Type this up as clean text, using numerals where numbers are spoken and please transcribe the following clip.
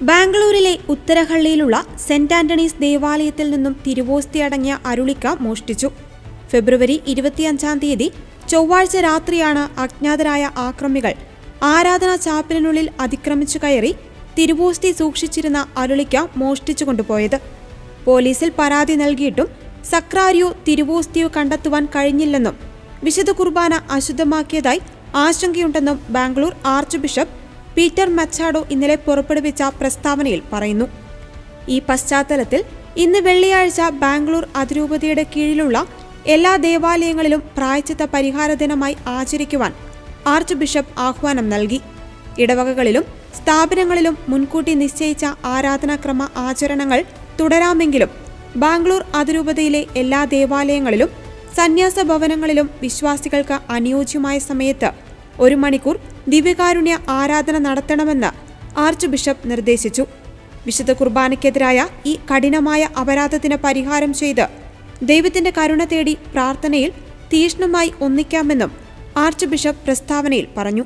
ബാംഗ്ലൂരിലെ ഉത്തരഹള്ളിയിലുള്ള saint Antony's ദേവാലയത്തിൽ നിന്നും തിരുവോസ്തി അടങ്ങിയ അരുളിക്ക മോഷ്ടിച്ചു. ഫെബ്രുവരി 25-ാം തീയതി ചൊവ്വാഴ്ച രാത്രിയാണ് അജ്ഞാതരായ ആക്രമികൾ ആരാധനാ ചാപ്പലിനുള്ളിൽ അതിക്രമിച്ചു കയറി തിരുവോസ്തി സൂക്ഷിച്ചിരുന്ന അരുളിക്ക മോഷ്ടിച്ചു കൊണ്ടുപോയത്. പോലീസിൽ പരാതി നൽകിയിട്ടും സക്രാരിയോ തിരുവോസ്തിയോ കണ്ടെത്തുവാൻ കഴിഞ്ഞില്ലെന്നും വിശുദ്ധ കുർബാന അശുദ്ധമാക്കിയതായി ആശങ്കയുണ്ടെന്നും Bangalore archbishop Peter Machado ഇന്നലെ പുറപ്പെടുവിച്ച പ്രസ്താവനയിൽ പറയുന്നു. ഈ പശ്ചാത്തലത്തിൽ ഇന്ന് വെള്ളിയാഴ്ച ബാംഗ്ലൂർ അതിരൂപതയുടെ കീഴിലുള്ള എല്ലാ ദേവാലയങ്ങളിലും പ്രായശ്ചിത്ത പരിഹാര ദിനമായി ആചരിക്കുവാൻ ആർച്ച് ബിഷപ്പ് ആഹ്വാനം നൽകി. ഇടവകകളിലും സ്ഥാപനങ്ങളിലും മുൻകൂട്ടി നിശ്ചയിച്ച ആരാധനാക്രമ ആചരണങ്ങൾ തുടരാമെങ്കിലും ബാംഗ്ലൂർ അതിരൂപതയിലെ എല്ലാ ദേവാലയങ്ങളിലും സന്യാസ ഭവനങ്ങളിലും വിശ്വാസികൾക്ക് അനുയോജ്യമായ സമയത്ത് 1 മണിക്കൂർ ദിവ്യകാരുണ്യ ആരാധന നടത്തണമെന്ന് ആർച്ച് ബിഷപ്പ് നിർദ്ദേശിച്ചു. വിശുദ്ധ കുർബാനയ്ക്കെതിരായ ഈ കഠിനമായ അപരാധത്തിന് പരിഹാരം ചെയ്ത് ദൈവത്തിന്റെ കരുണ തേടി പ്രാർത്ഥനയിൽ തീക്ഷ്ണമായി ഒന്നിക്കാമെന്നും ആർച്ച് ബിഷപ്പ് പ്രസ്താവനയിൽ പറഞ്ഞു.